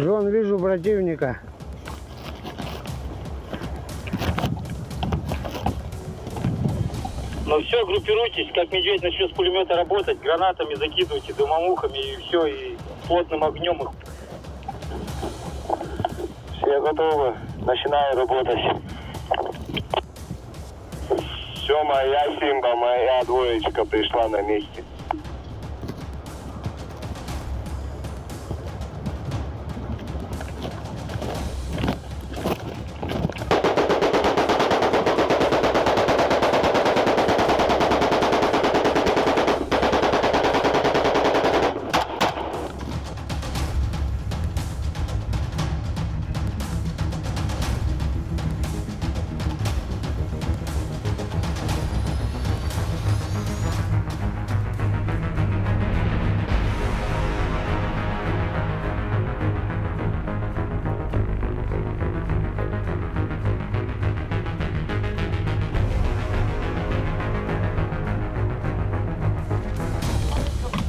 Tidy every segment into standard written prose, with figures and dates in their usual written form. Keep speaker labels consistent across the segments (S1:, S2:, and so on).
S1: Джон, вижу противника.
S2: Ну все, группируйтесь, как медведь начнет с пулемета работать, гранатами закидывайте, дымомухами и все, и плотным огнем их. Все готовы, начинаю работать.
S3: Все, моя Симба, моя двоечка пришла на месте.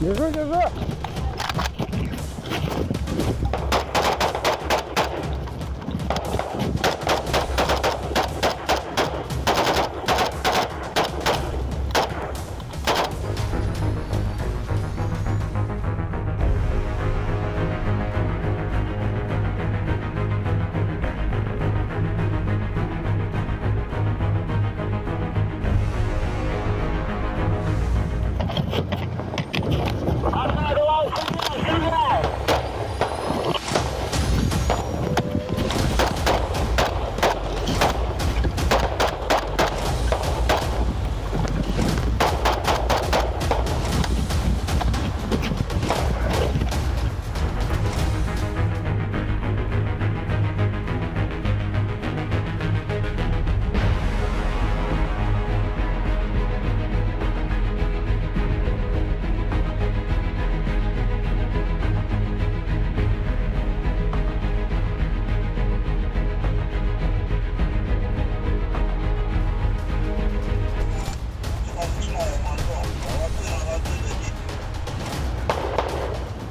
S1: Держу, держу.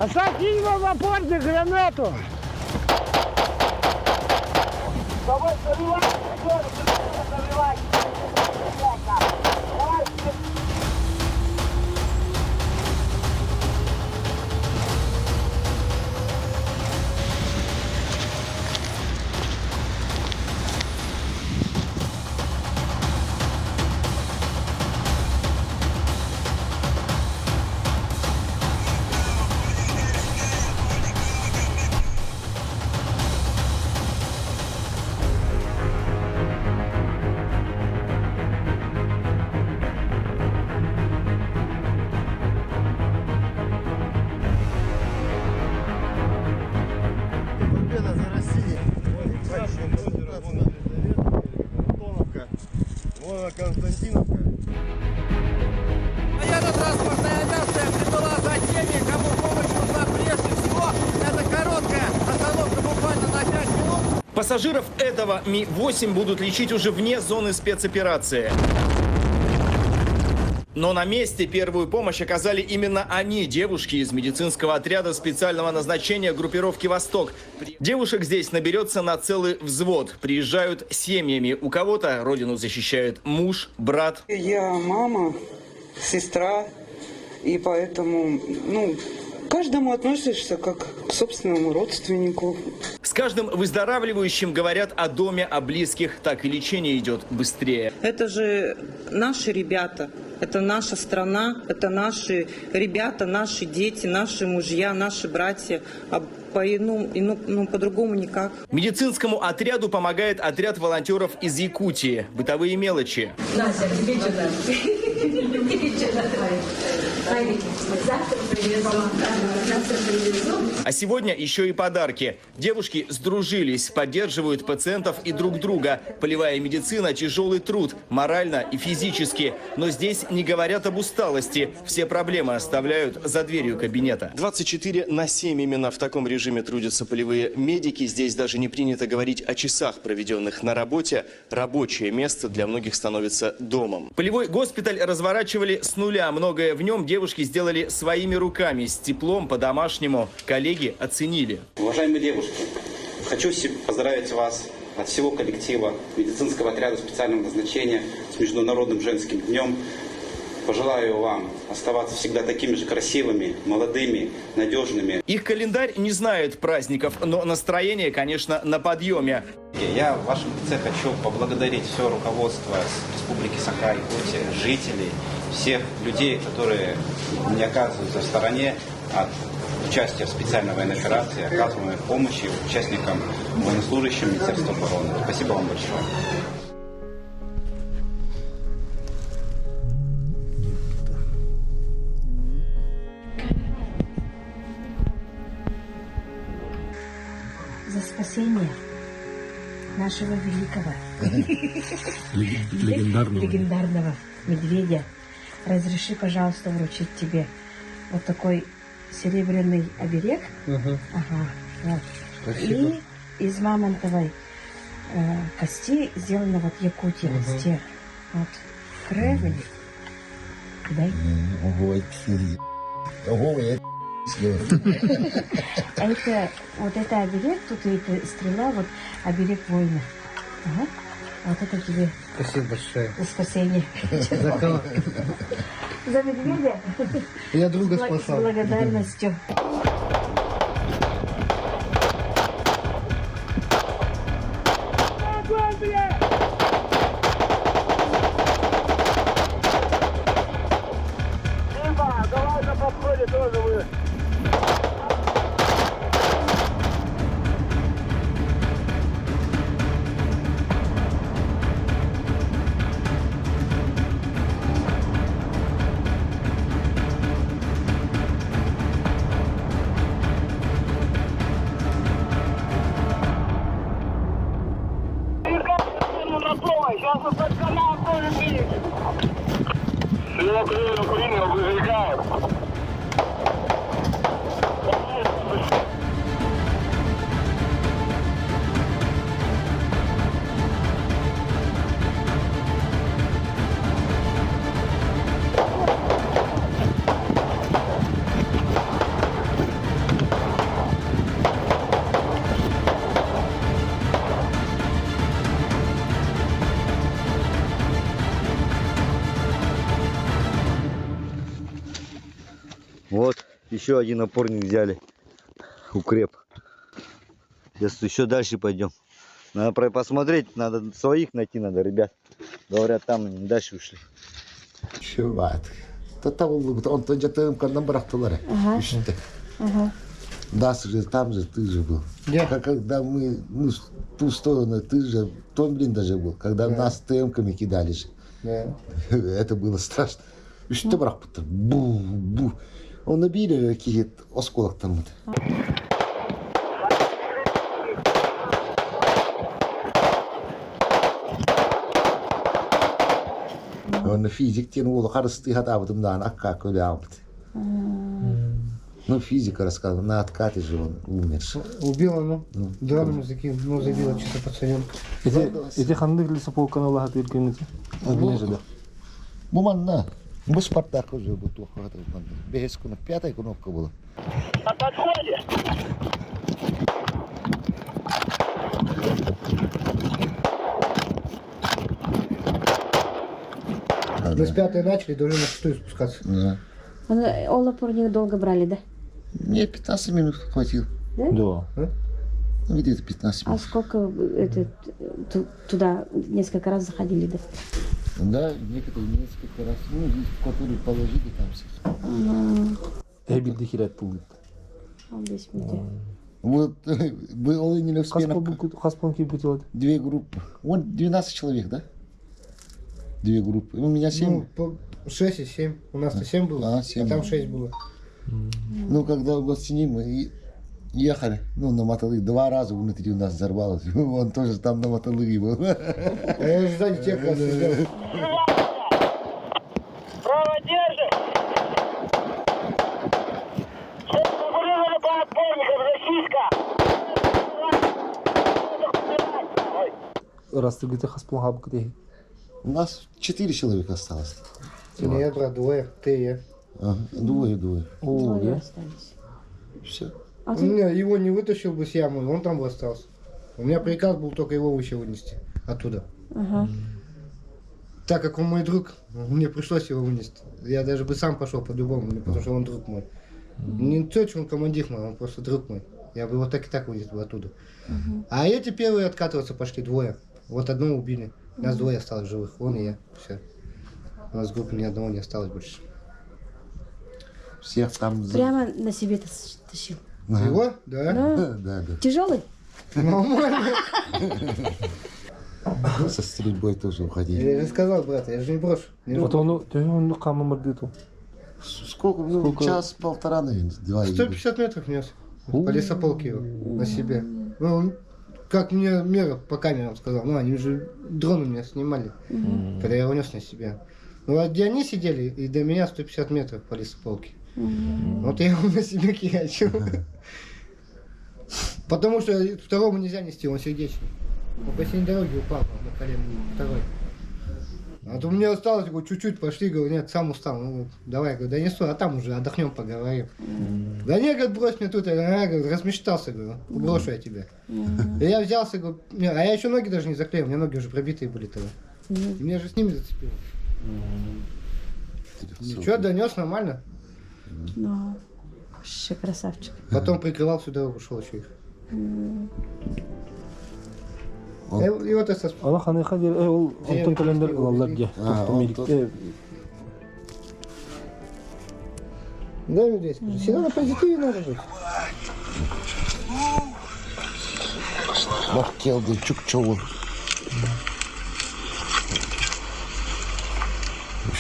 S1: Оставь, кинь в опорник гранату.
S4: Давай, заливай, заливай. Давай.
S5: Победа за Россию. Вон Константиновка.
S6: Военно-транспортная авиация прибыла за теми, кому помощь нужна прежде всего. Это короткая остановка буквально на 5 минут.
S7: Пассажиров этого Ми-8 будут лечить уже вне зоны спецоперации. Но на месте первую помощь оказали именно они, девушки из медицинского отряда специального назначения группировки «Восток». Девушек здесь наберется на целый взвод. Приезжают семьями. У кого-то родину защищает муж, брат.
S8: Я мама, сестра, и поэтому, к каждому относишься как к собственному родственнику.
S7: С каждым выздоравливающим говорят о доме, о близких. Так и лечение идет быстрее.
S8: Это же наши ребята, это наша страна, это наши ребята, наши дети, наши мужья, наши братья. А по-другому никак.
S7: Медицинскому отряду помогает отряд волонтеров из Якутии. Бытовые мелочи.
S9: Настя, тебе что-то? Завтра привезу.
S7: А сегодня еще и подарки. Девушки сдружились, поддерживают пациентов и друг друга. Полевая медицина – тяжелый труд, морально и физически. Но здесь не говорят об усталости. Все проблемы оставляют за дверью кабинета. 24/7 именно в таком режиме режиме трудятся полевые медики. Здесь даже не принято говорить о часах, проведенных на работе. Рабочее место для многих становится домом. Полевой госпиталь разворачивали с нуля. Многое в нем девушки сделали своими руками, с теплом, по-домашнему. Коллеги оценили.
S10: Уважаемые девушки, хочу поздравить вас от всего коллектива медицинского отряда специального назначения с Международным женским днем. Пожелаю вам оставаться всегда такими же красивыми, молодыми, надежными.
S7: Их календарь не знает праздников, но настроение, конечно, на подъеме.
S10: Я в вашем лице хочу поблагодарить все руководство Республики Саха-Якутия, жителей, всех людей, которые не оказываются в стороне от участия в специальной военной операции, оказываемой помощи участникам военнослужащим Министерства обороны. Спасибо вам большое.
S9: За спасение нашего великого легендарного медведя разреши, пожалуйста, вручить тебе вот такой серебряный оберег. Ага, вот.
S1: Спасибо.
S9: И из мамонтовой кости сделано вот Якутия, с тех вот кровли. Дай. Это вот это оберег, тут это стрела, вот оберег воина. Ага. Вот это тебе.
S1: Спасибо большое.
S9: За спасение.
S1: За кого?
S9: За медведя.
S1: Я друга
S9: С
S1: спасал.
S9: благодарностью.
S4: Давай на подходе тоже вы. Сейчас мы под канал тоже видим.
S3: Все, принял, выжигаем.
S11: Вот, еще один опорник взяли. Укреп. Сейчас еще дальше пойдем. Надо посмотреть, надо своих найти, надо, ребят. Говорят, там они дальше ушли.
S12: Чувак, то там он то где-то нам брахтулары.
S9: Ага.
S12: Нас же там же ты же был. Когда мы в ту сторону, ты же, Том, блин, даже был. Когда нас ТМ-ками кидали же. Это было страшно. И что брахтулары? Бу-бу. Он набили какие-то осколок там. Он физик тянул, ол қарысты хатабытымдан акка көлямыт. Ну, физика рассказывал, на откате же он умер.
S1: Убил оно, дроном закинул, ну, забило что-то пацаненка.
S5: Эти ханды лесо полканала хаты иркенете?
S12: Буманна. Мы Спартак уже был только без кунок, 5-я кнопка была.
S4: На подходе.
S1: Мы с 5-й начали, должны на 6-ю спускаться.
S12: Да.
S9: Олапорник долго брали, да?
S12: Мне 15 минут хватило.
S5: Да.
S12: Ну, где-то 15
S9: А
S12: минут.
S9: сколько туда несколько раз заходили, да?
S12: Да, некоторые несколько раз. Ну, здесь, которые положили там все.
S5: Эбилди хират пулит.
S12: Вот вы не успели.
S5: Хаспонки бутылат.
S12: 2 группы. Вот 12 человек, да? 2 группы. У меня 7.
S1: Ну, 6 и 7. У нас-то 7 было,
S12: 7
S1: а там 6 было.
S12: Ну, когда в Гостине мы ехали, ну, на мотолыге, 2 раза внутри у нас взорвалось. Он тоже там на мотолыге был.
S1: Я же сзади тех раз сидел.
S4: Право держи. Все, побудили по отборникам, российская
S5: растыгыты хаспыл хабкы.
S12: У нас 4 человека осталось.
S1: Нет, брат, двое, ты и я.
S12: Двое.
S5: О,
S9: Двое
S5: да?
S9: остались.
S12: Все.
S9: А
S1: У
S9: ты...
S1: меня его не вытащил бы с ямы, он там бы остался. У меня приказ был только его выше вынести оттуда.
S9: Ага.
S1: Так как он мой друг, мне пришлось его вынести. Я даже бы сам пошел по-любому, потому что он друг мой. Не то, что он командир мой, он просто друг мой. Я бы его так и так вынес бы оттуда. А эти первые откатываться пошли, двое. Вот одного убили. Нас двое осталось живых, он и я. Все. У нас в группе ни одного не осталось больше.
S12: Всех там...
S9: Прямо на себе тащил.
S1: Его? Да.
S12: Да.
S9: Тяжелый?
S1: Нормально.
S12: Со стрельбой тоже уходили.
S1: Я же сказал, брат, я же не брошу.
S5: Вот он камы мордиту.
S12: Сколько? Ну, час-полтора, наверное. 2
S1: 150 метров нес. По лесополке его на себе. Ну, он, как мне Мера по камерам сказал, ну они же дроны меня снимали, когда я его нес на себя. Ну а где они сидели, и до меня 150 метров по лесополке. Вот я его на себе кирячил. Потому что второму нельзя нести, он сердечный. Он по синей дороге упал на колено, второй. А то мне осталось, говорю, чуть-чуть пошли, говорю, нет, сам устал. Ну, давай, говорю, донесу, а там уже отдохнем, поговорим. Да нет, говорит, брось мне тут, я говорю, размечтался, говорю, брошу я тебя. И я взялся, говорю, а я еще ноги даже не заклеил, у меня ноги уже пробитые были тогда. И меня же с ними зацепило. Ничего, донес нормально.
S9: Ну, вообще красавчик.
S1: Потом прикрывал всю дорогу, шел еще их. И вот это...
S5: Ана ханы хадир, ол антон календар алаларга.
S1: Да, людей скажи, всегда на позитиве надо жить.
S12: Махкелды, чукчоу.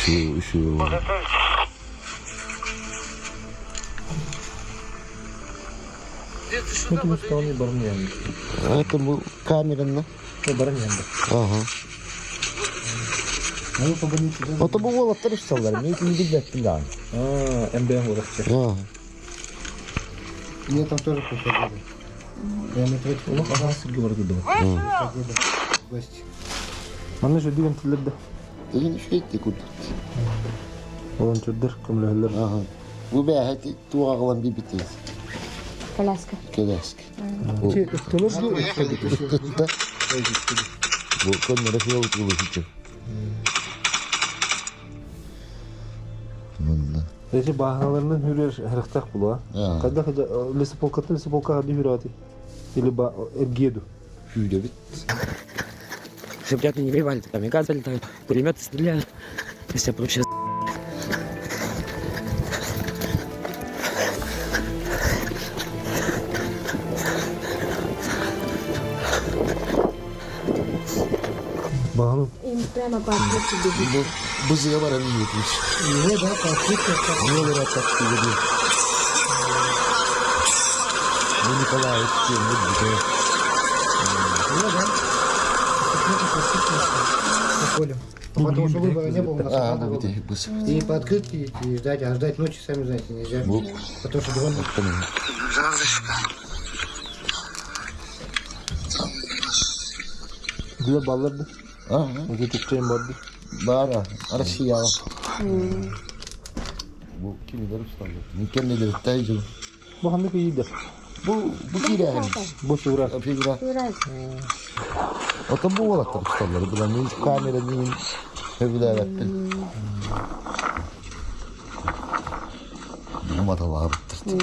S12: Еще.
S5: Это стороны бармен.
S12: Это был камерен, да?
S5: Бармен.
S12: Ага. Это было 300 долларов, мне это не видно пилян.
S5: МБМ урахче.
S1: Мне там тоже приходили. Я на третьем.
S5: Ну, ага, сырги варды да.
S1: Приходили. Гости.
S5: Маны же диган тилерде.
S12: Да не фейте куда.
S5: Волонтердер, камлерлер.
S12: Ага. Вы бегайте, туаглам бибитесь.
S9: Коляска.
S12: Коляски.
S5: Кто нас делает?
S12: Да. Вот, он разъел выложите.
S5: Эти баганаларны хүрер храхтах була. Когда лесополка ходи хүрати. Или ба эргеду.
S12: Хүревит.
S13: Чтобы ребята не воевали, камикадзе летают, пулеметы стреляют, и все прочее.
S5: Багану.
S9: Им прямо по открытке бежит.
S12: Бузыгавара не выключишь.
S1: Ну да, по открытке.
S12: Не говорят, так что веду. Ну, Николаевич, не будет.
S1: Ну да. По полю. Потому что выбора не было, у нас одна дорога. И по открытке идти, и ждать, а ждать ночи, сами знаете, нельзя. Потому что дрон...
S5: Где балларды?
S12: Ага.
S5: Где тükçeyim vardı?
S12: Бара, Россия. Bu kimi darıstandı? Mükemmel taycı.
S5: Bu hangi iyiydi?
S12: Bu kirayım.
S5: Bu şura.
S12: Figura. Это было darıstanları. Bulan ne kameranın hevlayattı. Bu matalar bitti.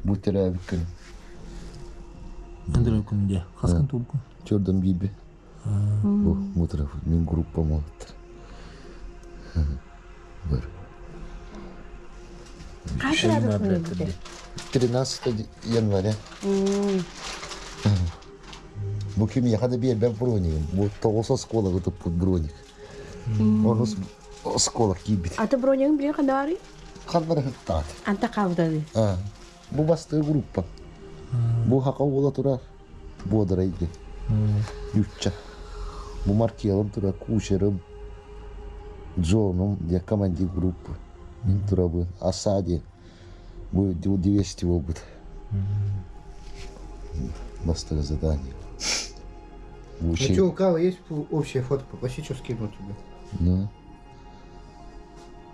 S12: Bu terabikün.
S5: Андрею Кунде. Хаскан Турку.
S12: Jordan Bibi. Bu tarafı. Min gruppa muhattır. Var.
S9: Kaç lira будет?
S12: 13 января. Bu kim yakada bir ben бронигім. Bu тоғыз осколок это под броник. Он осколок кибит.
S9: А ты бронең биле кандай?
S12: Кандай тат.
S9: Анта кавдады.
S12: Bu bastığı gruppa. Bu haka ola tura. Bu odaraydı. Yutça. Bu markayalım tura kuşarım. Джоном, я командир группы. Мин тура был. Асади. Bu 200 опыт. Бастое задание.
S1: Ну что, у кого есть общая фотка? Попроси, что скину тебе.
S12: Да.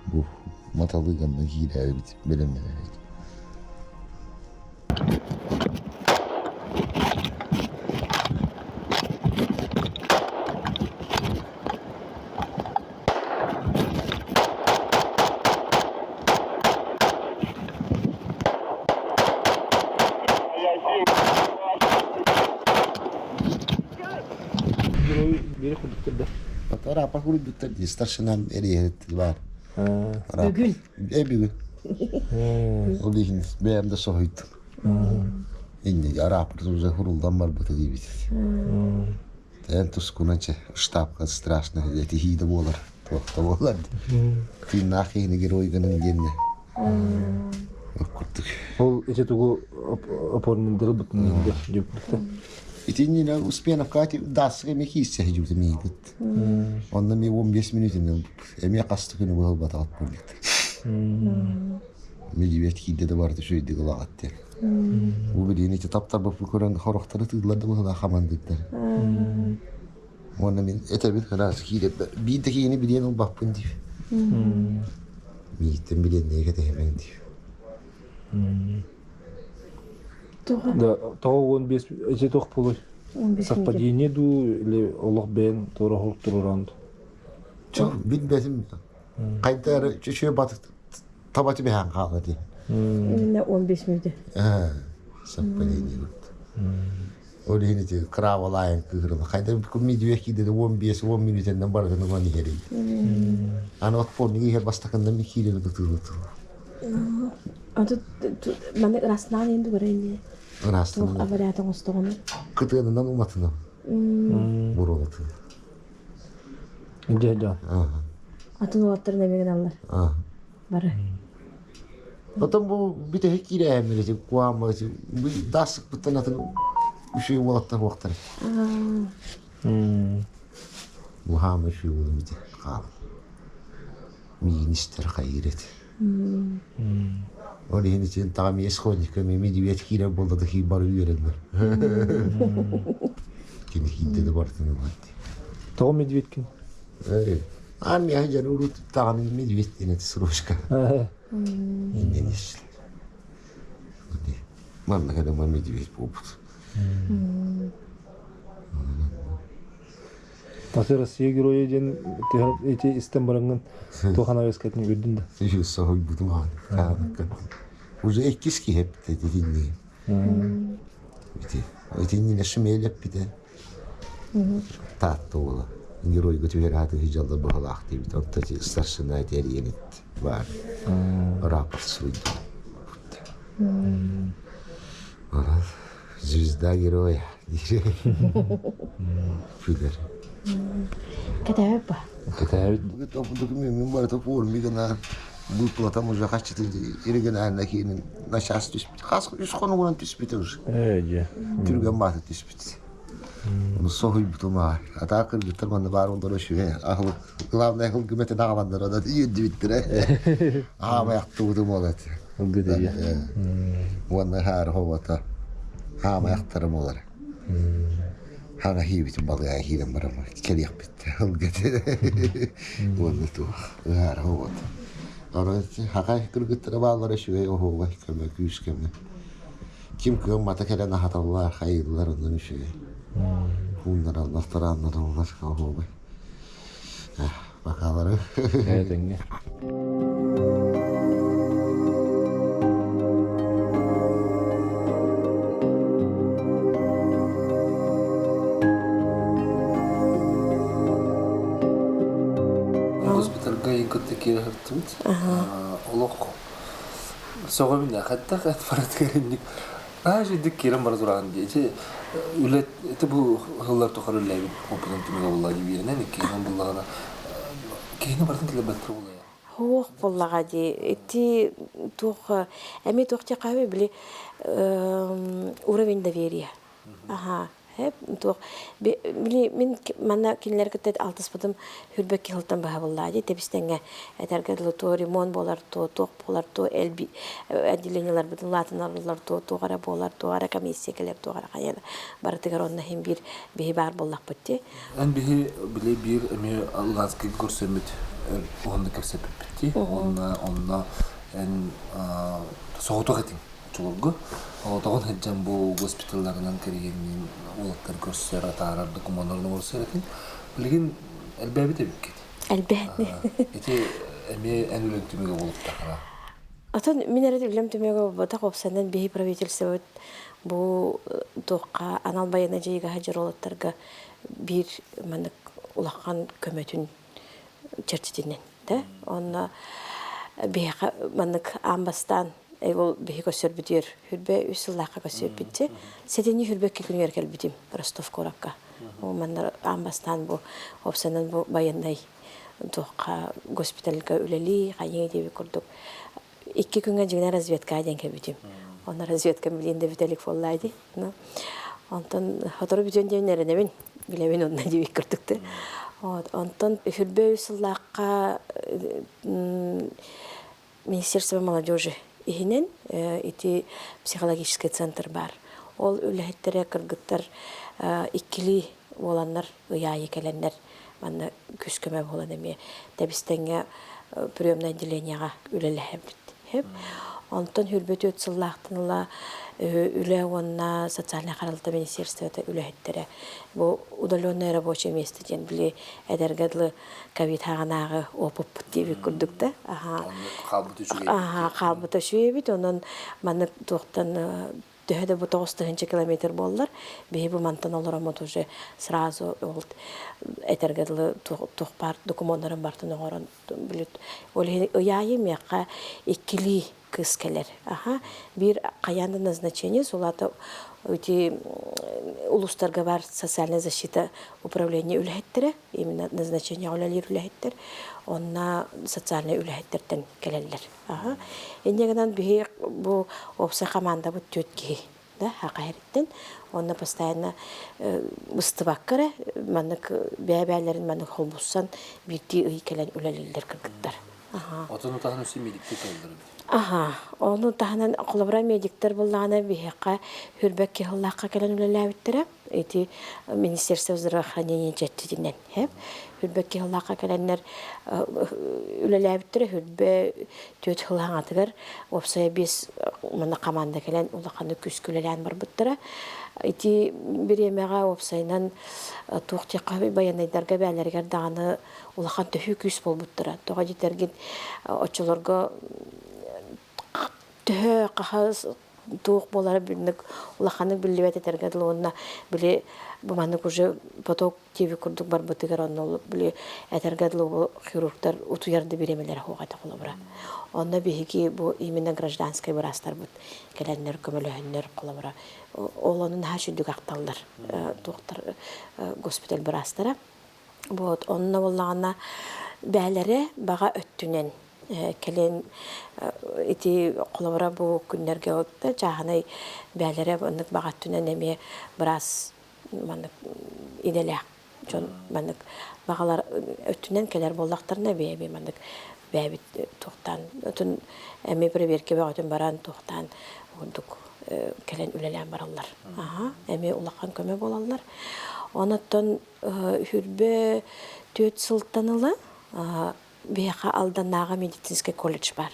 S12: Bu matalıgan hile bilemem. Fotoğraf bakıp bitti. Старшинам eriyet var.
S9: Bugün.
S12: Bugün. O değil. Ben de sohuytum. İndi raport уже хурулдан бар быты дейбит. Тен тускунача штабка страшно. Эти хида болар. Тохта болар. Тин нахейни геройганын генне. Окурдук.
S5: Ол эти тугу опорный дырбытын инде жүптү.
S12: Итинина Успенов Кати дасыга мехиссия жүптү мейгит. Онда ми 15 минутын эме кастыкыны был батат болдут. Медведь хиде барды шөйдү кылагат. Bu bildiğin işte taptar bu kuran horokları tığladı bu da hamandıklar. Onun min etabi kadar hile bir de yeni bilen ol bakın diyor. Mitten bilen ne kadar hemen diyor.
S5: Да, того 15 эти тох полой. Совпадение ду или Аллах бен тора хол туранд.
S12: Çok bilmedim. Kayıtları çöçüye batık tabatı bir hangi kaldı.
S9: Ne 15 miydi?
S12: Совпадение. Öyle yine de kravalayın kırıldı. Kayıtları bir medveki de 15-10 minutun barda ne var ne yeri. Ana otpon ne her bastakında bir kilo tutuldu.
S9: Adı ben rasnan indi göreyim.
S12: Rasnan.
S9: Avariyatın ustağını.
S12: Kıtığından umatına. Buruldu.
S5: Gel.
S9: Atın oğatları ne bilin Allah. Barı.
S12: Потом bu bir de hikire emredi kuamacı. Bu dasık bıtan atın bir şey olatta vaktar. Bu hama şey oldu bir de kal. Minister hayret. Öyle yine için tam yeshonik mi medved hire bolda da hibar yürüdüler. Kim hidde de vardı ne vardı.
S5: Того медведкин.
S12: Evet. Anne hacer urut tağının medved yine sroşka. İnden işler. Manna kadar man medved poput.
S5: Тасы Россия герои ден эти истембарыңын тухана вескетин көрдүн да.
S12: Şu soğuk budum ha. Уже ekiski hep dedi dinli. Bir de yine şümelep bir de. Tatlı ola. Герой готовят хиджалда бахалах диби. Оттати старшина теренит var. Рапорт свой. Звезда героя. Фигер.
S9: Катавы ба.
S5: Катавы.
S12: Топудuk mümin var topu olmayana bu plata mı kaçtı irgen anakinin naşas dispit. Kas üç konu olan dispit olur.
S5: Evet.
S12: Türgen batı dispit. Onu soğuy butuma. Ata kır bitirmanı var onda şu he. Ahlı glavne ahlı gümete dağlandır da yedi bittire. Ama yaktı butum olat.
S5: Gıdı ya.
S12: Wannan har havata. Ama yaktırım olar. Hana hibitin balığa hilen var ama keli yapıttı. Hılgıtı. Wannan tu har havata. Arası hakay kırgıttıra bağlara şu he oho vay keme küs keme. Kim kıyım mata kelen hatalar hayırlar ondan şu he. Bunlar Allah taranlar onlar oho vay. Bakaları.
S5: Evet enge.
S14: Госпитальга икотте кире хартут. Олох. Согомина хатта хат парат керемник. Аже дик кирем бар турган дие. Үлет это бу хыллар тохарлайбы. Опунун тимге булла дибирне не кирем буллагана. Кейне бартын келе баттыр булла.
S9: Хоқ буллага ди. Эти тух эми тухти кабы били уровень доверия. Ага. Hep tuh bili min mana kinler ketet altas patam hürbek hiltan baha vallahi tebistenge etergedlo to rimon bolar to bolar to elbi adilenyalar bütün latınlarlar to gara bolar to ara komissiyeler to gara kayada baratigar onna hem bir bar bollak bitti.
S14: En bihi bile bir emi alganski görsemit onu kersep bitti. Onna en soğutu getin. Çolgu. O da hecem bu hospitallardan kiriyenin olatlar göster atarar dokumanlarını görseretin. Bilgin elbebi de bikket.
S9: Elbebi.
S14: Eti emi en ülentümüge olup da.
S9: Atan mineret ülentümüge bata kopsandan bihi правительство bu toqa anal bayanacıga hajar olatlarga bir manak ulaqan kömetün çerçetinden de onna bihi manak ambastan Evol bihi kösör bitiyor. Hürbe üsüllahka kösör bitti. Sedeni hürbe kekün yerkel bitim. Rostov Korakka. O manlar ambastan bu. Opsanan bu bayanday. Toqa hospitalga üleli. Kayın diye kurduk. 2 günge jigna razvedka adenke bitim. Ona razvedka bilinde bitelik follaydı. Ondan hatırı bütün diyenlere de ben. Bilemin ondan diye kurduk da. Ondan hürbe üsüllahka Министерство молодежи ihinen iti psikologik центр бар. Ол үләһеттере кыргыттар иккили оlanlar ыяйы келеннер манна күскөмө болан эме табистеңе приемное отделениега үлеләһеп хеп. Онтон хүрбөт өтсыллахтынла үле онна социальный каралты министерството үләһеттере. Бу удаленное рабочее место ден биле эдергедлы ковид хаганагы опуп диби курдукта. Калбыты шуе бит онун маны токтан төһөдө бу 9 километр боллар. Бейбу мантан олоромот уже сразу олд этергедлы тохпар документтарын бартын огорон билет. Ол яйы мекка иккили кыскелер. Bir каянды назначение сулата эти улустарга бар социальная защита управление үләһеттере, именно назначение үләлер үләһеттер, онна социальный үләһеттерден келелер. Эндегенен бир бу опса команда бу төтки, да, хакайреттен, онна постоянно мыстыбаккара, манык бәбәләрен манык холбуссан бирти ый келен үләлелер кыргыттар.
S14: Отону таханы семидикте келдир.
S9: Onu tahanan kolabora medikler bulana bihqa hürbek hillaqqa kelen ulalabittira. Eti Ministerstvo здравоохранения jettidinen hep hürbek hillaqqa kelenler ulalabittira hürbe töt hillaqatıgar opsaya biz mana komanda kelen ulaqanı küskülelen bar bittira. Eti bir yemeğe opsaynan toqtiqa bayanaydarga bälerger dağını ulaqan töhü küs bol bittira. Toğa jetergin oçularga Töhö qahas tuğ bolara bildik ulaqanı bilibet etergedil onna bile bu manık уже поток TV kurduk bar batigar onna bile etergedil bu хирургтар утуярды беремелер хоғата қолабыра. Onna бихики bu именно гражданская брастар бут келеннер көмөлөһөннөр қолабыра. Олонун хашүдүк акталдар доктор госпиталь брастара. Вот онна боллагана бәләре бага өттүнен Kelen iti kolabora bu günlerge oldu. Cahane bәләре manık bağattığına neme biraz manık idele. Çon manık bağlar ötünen keler bollaklarına bebe manık bebe tohtan. Ötün emi preverke bağatın baran tohtan olduk kelen ülelen barallar. Emi ulaqan köme bolallar. Onattan hürbe töt sıltanılı Беха алданага медицинский колледж бар.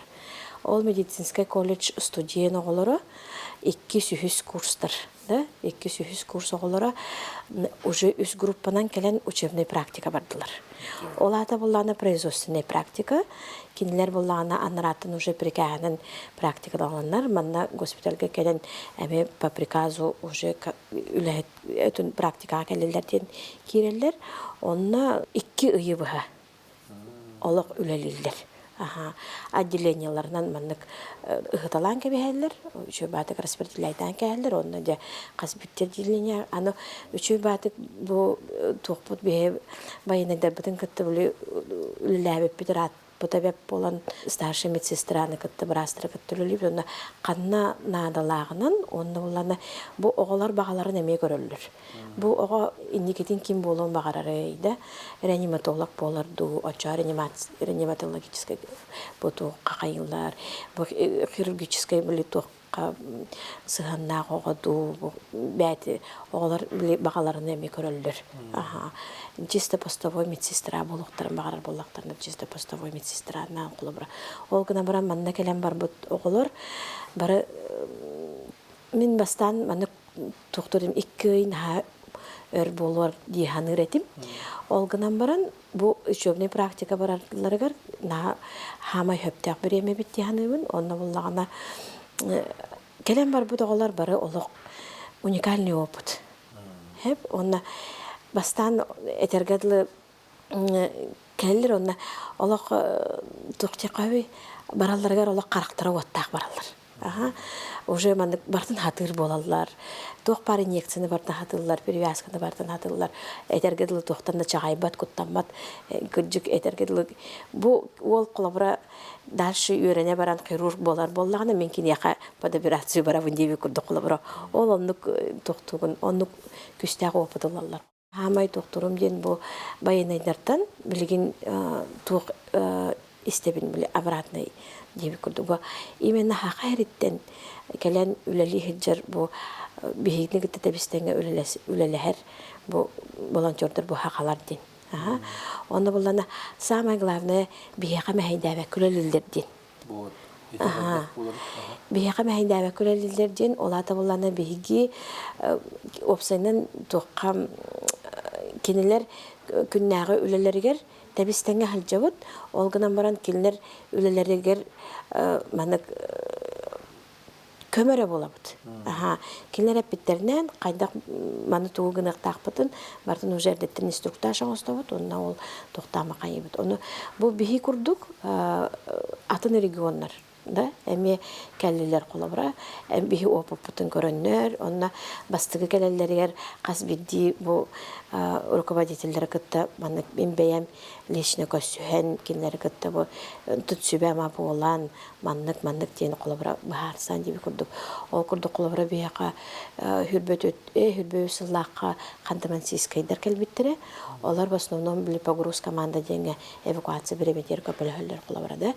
S9: Ол медицинский колледж студент оголору 2 sühüs курстар, да? 2 sühüs курс оголору уже үс группанан келен учебный практика бардылар. Олата булланы производственный практика, кинилер булланы анратын уже прикаганын практика алганнар, манна госпитальга келен эми по приказу уже үлөһөт практикага келелерден кирелер. Онна 2 ыйы быха. Олық үлелілдер. Отделенияларынан маннык ыхыталан кебехеллер, үчө батык распределяйдан кебехеллер, онна де касбиттер отделения, аны үчө батык бу тоқпут бе байынайдар бытын кытты үлеләбеп бітір Потабеп болан старший медсестраны кытты брастыры кыттылылып, онна қанна надалағынан, онна боланы бұл оғалар бағаларын әме көрілдір. Бұл оға инникетін кем болуын бағарары еді, реаниматолог боларду, оча реаниматологический бұту қақайылар, хирургический білі тоққа сығанна оғаду, бәті оғалар бағаларын әме көрілдір. Чисто постовой медсестра болуқтарын бағарар болуқтарында чисто постовой медсестра нан құлы бұра. Ол күна бұра манна келем бар бұд оғылыр. Бары мен бастан маны тұқтырдым 2 айын өр болуар дейханы ретім. Ол күна баран бұл үшөбіне практика барарларығар хамай хөптәк бір еме бит дейханы өн. Онна болағына келем бар бұд оғылар бары олық уникальный опыт. Онна бастан этергедлы келлер онна олақ тұқты қауи бараларғар олақ қарақтыра оттақ баралар. Уже мандық бартын хатыр болалар. Тоқ бар инъекцияны бартын хатылар, перевязканы бартын хатылар. Этергедлы тоқтанда чағайбат, құттамат, күрджік этергедлы. Бұл ол қолабыра дальше үйрене баран хирург болар болағына мен кен яқа под операцию бара вындеви күрді қолабыра. Ол оннық тоқтығын, оннық күстәғі опытылалар. Хамай тоқтырым ден бұл байынайдартан білген тоқ істебін білі обратный деби күрді. Именно хақа әреттен кәлен үләлі хеджер бұл бейгіні күтті тәбістенге үләләхер бұл волонтердер бұл хақалар ден. Оны бұлана самое главное бейға мәйдәвә күләлілдер ден. Бейға мәйдәвә күләлілдер ден олата бұлана бейгі опсайнан тоққам кенелер күннәғы үләләргер тәбістенге халжабыд. Олғынан баран кенелер үләләргер манық көмірі болабыд. Кенелер әппеттерінен қайдақ маны туғын ықтақпытын бартын уже әрдеттен инструктажын остабыд, онына ол тоқтамы қайыбыд. Бұл бейі күрдік атын регионлар. Әме кәлілер қолабыра, бейі опып бұтын көріннер, онына бастығы кәлілерігер қас бидді бұл руководителері күтті, мен бәйім лешіне көсүйен кенлері күтті бұл тұт сүбәм апы олан, маннық дейін қолабыра бұхарсан дебі күрдік. Ол күрдік қолабыра бейіға хүрбөй сыллаққа қантыман сескайдар кәлбеттірі, олар в основном білі погруз команда дейінгі эвакуация біреметтер көпілі хөлдер қолабырады.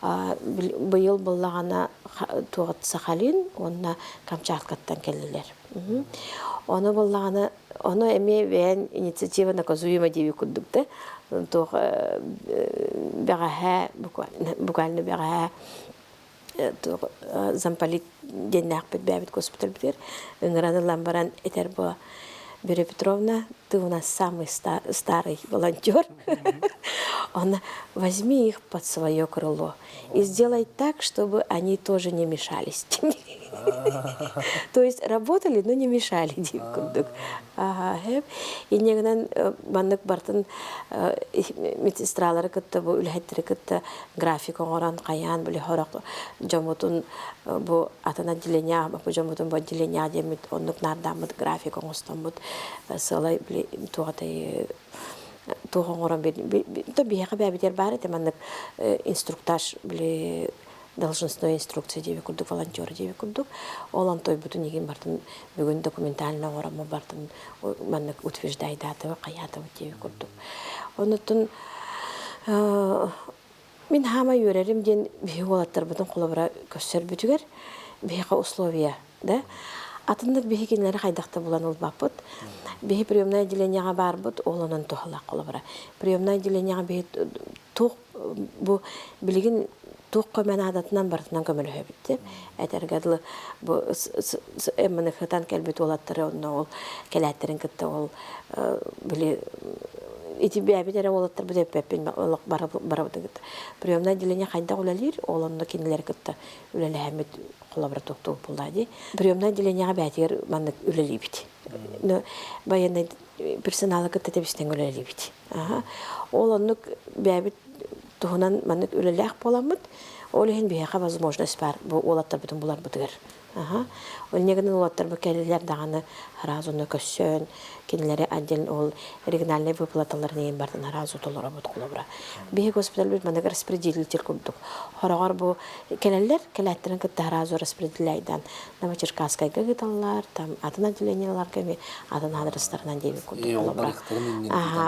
S9: Быйыл болағана туғыт Сахалин, онына Камчаткаттан келділер. Оны болағана, оны әме бәйін инициатива наказуема деби күрдікті. Бәғаға, буквально бәғаға замполит деннәқ бәт бәбіт госпиталь бітер. Үңіраны ламбаран әтер бұл Берия Петровна, ты у нас самый старый волонтер. Она возьми их под свое крыло и сделай так, чтобы они тоже не мешались. То есть работали, но не мешали. И негнан маннык бартын медсестралары кытты, бу үлхеттері кытты графика оран қаян, білі хорак жомутун бу атын отделения, бу жомутун бу отделения демет, оннук нардамыд графика оңыстамыд, сылай білі туғатай туған оран беді. То бияға бәбетер бар еді, маннык инструктаж білі должностной инструкция деби күрдік, волонтер деби күрдік. Олан той бұтын еген бартын бүгін документально орамы бартын маннык утверждайды атывы, қаятывы деби күрдік. Онытын мен хама үйерерім ден бейі олаттар бұтын қолабыра көссер бүтігер, бейіға условия. Атындық бейі кенлері қайдақты болан ол бапыт. Бейі приемное отделенияға бар бұд, оланын тоғылақ қолабыра. Приемное отделенияға бейі тоқ, бұл білген тоқ көмен адатынан бартынан көмілі өбітті. Әтергәділі әміні қытан кәлбет олаттары, ол кәләттерін күтті, ол білі эти бәбетері олаттар бұд әппен барабыды күтті. Приемное отделение қайда олалыр, оланды кенелер күтті. Үләлі әмет қолабыра тоқтығы бұлдады. Приемное отделенияға бәтігер маңдық үләлі біті. Баяндай персоналы күтті тәбістен үләлі біті. Оланды бәбет туғынан маңдық үләлі әқ боламыд, олығын бейіға возможность бар, олаттар бұтын бұлар бұтығыр. Ол негінің олаттар бұл кәлелер дағаны разуны көссөн кинилери отдельно ол региональный выплаталар нейин бардын разу толора бут кулабра бие госпиталь бит мана распределитель курдук хорогор бу келелер келеттерин кытта разу распределяйдан Новочеркасскайга гыталлар там атын отделениялар кеми атын адрестарынан деби курдук кулабра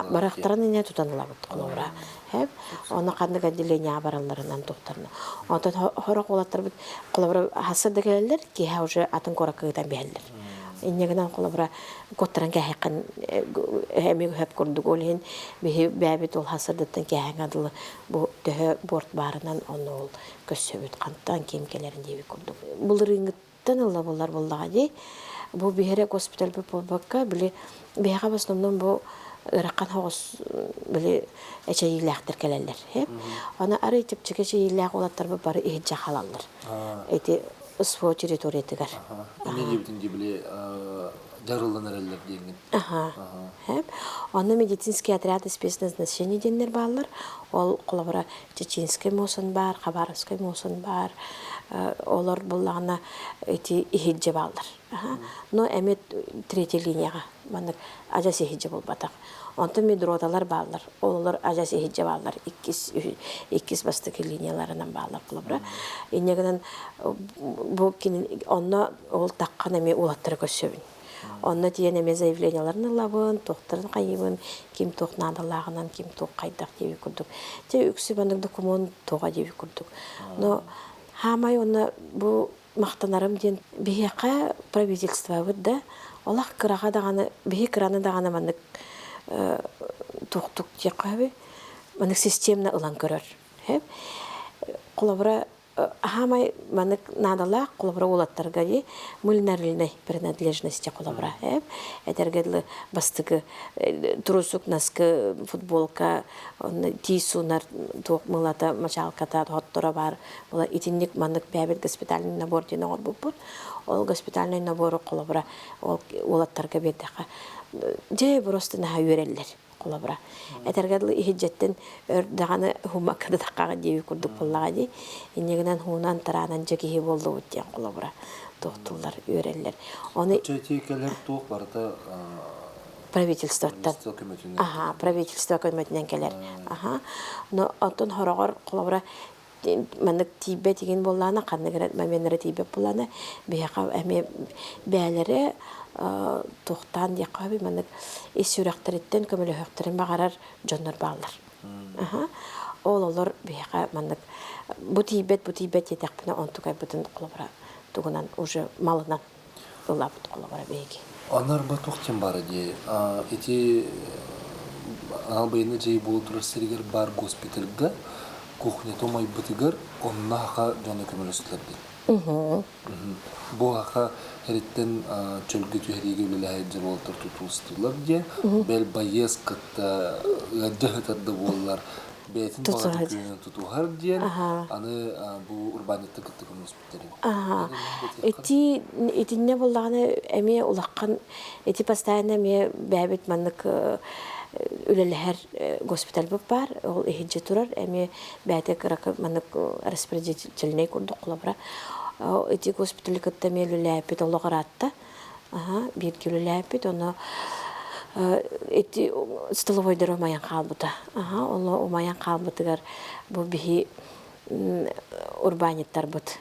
S9: барактарын ине тутанылар бут кулабра хеп оны кандык отделение баралларынан туктарны онтон хорок олаттар бит кулабра хасырда келелер ки уже атын коракыгытан бехеллер иннегенен кулабра коттаран кахакан эми хөп курдук олин бихи бәбит ол хасырдыттан кахагадылы бу төһө борт барынан оны ол көссөбүт кантан кемкелерин деби курдук булрынгыттан алла боллар боллага ди бу бихере госпиталь болбакка биле бега в основном бу ыраккан хогус биле эчейлактер келелер хеп аны ары типчеге эчейлак олаттар бары ихжа халаллар эти СФО территориятыгар.
S14: Не дебитин дебиле жарыланарлар деген.
S9: Хеп. Аны медицинский отряд спецназначения деннер баллар. Ол колабора Чеченский мосын бар, Хабаровский мосын бар. Олар буллагына эти ихиджи баллар. Но эмет третья линияга мандык ажас ихиджи болбатак. Онты медроталар баллар. Олар ажас ихиджи баллар. Иккис бастыки линияларынан баллар колабора. Иннегенен бу кинин онна ол таккан эме улаттыр көсөбүн. Онна тиен эме заявленияларын алабын, токторун кайыбын, ким токнадылагынан, ким ток кайдак деби курдук. Те үксү бандык документ тога деби курдук. Но хамай онна бу мактанарым ден бияка правительство да, Аллах кырага даганы, бии кыраны даганы мандык токтук жакабы, мандык системна ылан көрөр. Хеп. Колабра хамай мандык надала колабра улаттарга ди мыльнарыльной принадлежности колабра. Хеп. Этергедлы бастыгы трусук наскы футболка, тисунар ток мылата мачалката хоттора бар. Була итинник мандык бәбит госпитальный набор дена орбуп. Ол госпитальный набору колабра улаттарга бетака. Же просто на юреллер колабра. Этергедлы ихиджеттен өрдаганы хумаккада таккага деби курдук боллага ди. Иннегенен хунан таранан жекихи болду бутен колабра. Токтуллар юреллер. Оны
S14: Чечекелер ток барда
S9: правительствоттан. Правительство көмөтүнөн келер. Но антон хорогор колабра мандык тибе деген боллана кандыгы моменттер тибе боллана бияка эме бәлере тоқтан якабы мандык исүрәктәрдән көмөлө хөктәрен багарар жоннор баллар. Олар бияка мандык бу тибет етәкпне онтукай бутын колобра тугунан уже малынан булап колобра беги.
S14: Анар ба тоқтен бар ди. Эти албайны жей болтур сергер бар госпитальга кухня томай бытыгар оннаха жана көмөлөсүлөр. Бу ака эреттен чөлгө түйриге биле болтур тутулстылар ди. Бел байескатта гаддатады боллар. Бетин багы тутухар ди. Аны бу урбаниттик госпиталь.
S9: Эти не боллаганы эме улаккан эти постоянно ме бәбит мандык үлелер госпиталь бар, ол ихиджи турар, эми бәтек ракы мандык распределительный курдук колабра. Эти госпиталь кытта ме үлеләпит ологаратта. Бир үлеләпит, оны эти столовой дөрө маян калбыта. Оны умаян калбытыгар бу бихи урбаниттар бут.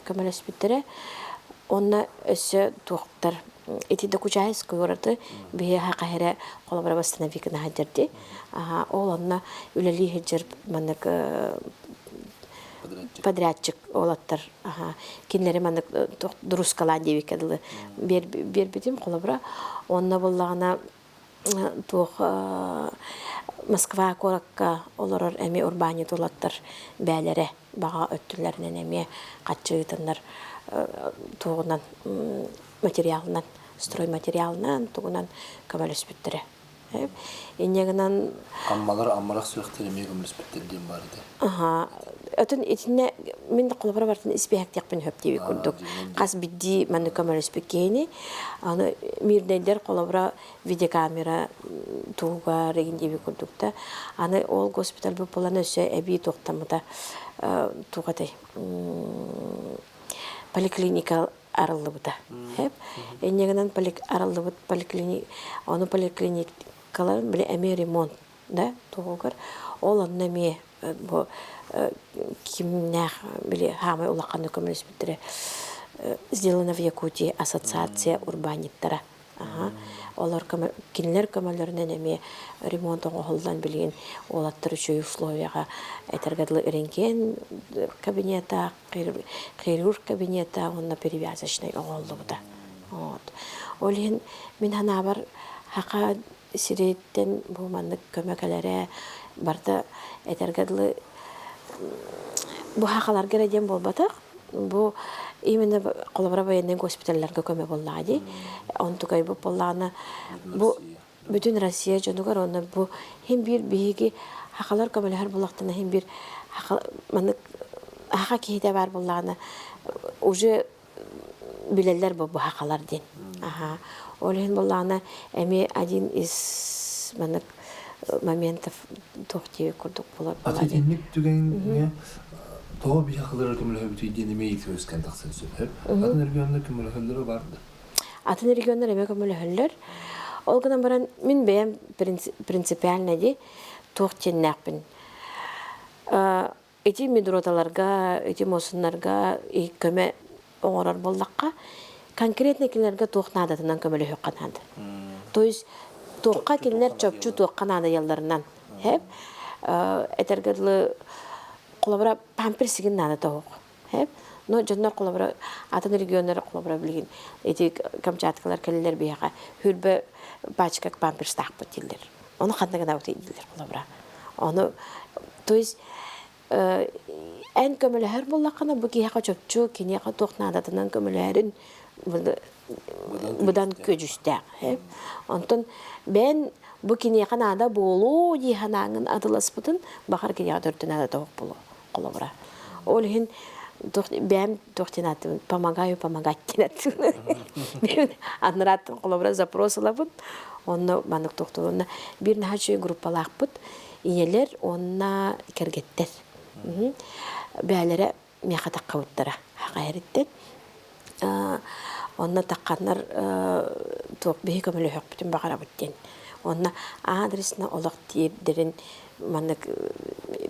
S9: Көмөлөс биттере. Онна өсө токтор эти докучайс көрөрдү бие хакыра колобра восстановикна хадерди. Ол онна үлели хеджер мандык подрядчик олаттар. Кинлери мандык дурускала дебик кадылы. Бер битим колобра онна боллагана тох Москва коракка олорор эми урбанит олаттар бәлере бага өттүләрнен эми катчыгытындар тугунан материалынан строй материалынан тугунан көмөлөс бүттере. Иннегенен
S14: аммалар сөктөр эми көмөлөс бүттерден бар иде.
S9: Ötün içine min kolabora vartın ispihak yakpın höp diye kurduk. Kas biddi manı kameras pekeni. Ana mirdender kolabora video kamera tuğga regin diye kurduk da. Ana ol hospital bu polana şey ebi toktamda tuğatay. Poliklinika арылыбыта. Хеп. Эннегенен арылыбыт оны поликлиникалар биле эме ремонт, да, тогогар. Ол аннаме бу кимнях биле хамай улаканы көмөлөс битре. Сделана в Якутии ассоциация урбаниттара. Олар кинлер көмөлөрүнөн эми ремонт оголдан билген олаттыр үчөй условияга этергедлы эренген кабинета, хирург кабинета, онна перевязочный оголдубута. Вот. Олин мен ханабар хака сиреттен бу мандык көмөкөлөрө барда этергедлы бу хакалар кереден болбатак. Бу именно колобра военный госпитальларга көмө боллади. Онтукай бу болланы бу бүтүн Россия жонугар оны бу хем бир биги хакалар көмөлөр булактана хем бир маны хака кийде бар болланы уже билелер бу хакалар ден. Олен болланы эми один из маны моментов тохти курдук болот.
S14: Атетинник түгенге Тоа бияқылары көмілі өбіті денеме еті өскен тақсын сөп. Атын регионда көмілі хөллері барды?
S9: Атын регионда реме көмілі хөллер. Ол гынан баран мен бәйім принципиально де тоқтен нәқпін. Эти медроталарға, эти мосынларға көмі оңырар болдаққа конкретный келерге тоқтын адатынан көмілі хөққан ады. То есть тоққа келер чөпчу тоққан ады елдерінен. Этергедлі колобра памперсигин надо того. Но жоннор колобра атын региондар колобра билген. Эти камчаткалар келелер бияга хүрбе пачка памперс тақпыт дилер. Оны кандагана өтөй дилер колобра. Оны то есть эн көмөлөр боллакана бу кияга чөпчү кинега токнадатынан көмөлөрүн будан көжүстө. Онтон ben bu kinега нада болуу диханаңын адыласпытын бахар кинега төртүнө да тоок болуу. Колобра. Олхин бэм тохтинатын помогать тинатын. Аднарат колобра запрос лабын. Онна банык тохтуна бир нахачы группалакпыт. Иелер онна кергеттер. Бәлере меха таккауттара. Хакайреттен. Онна такканнар ток бехи көмөлө хөкпүтүн багара бүттен. Онна адресна олак тиердерин маннык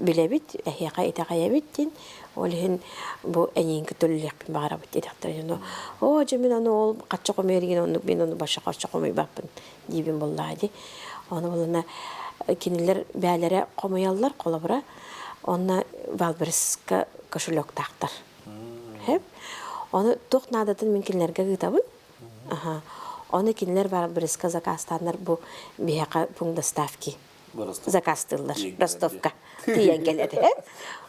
S9: билебит, эхяка итагайабиттин, олхин бу энинки төллөкпүн багара бүттен. О, жемин аны ол качча комерген оннук мен оны баша качча комой баппын дибин боллади. Оны болуна кинилер бәлере комояллар колобра. Онна Валберска кошелек тактар. Оны тохнадатын минкинлерге гытабын. Оны кинилер Валберска заказтандар бу бияка пункт доставки. Закастылар, Ростовка. Тиен келеді.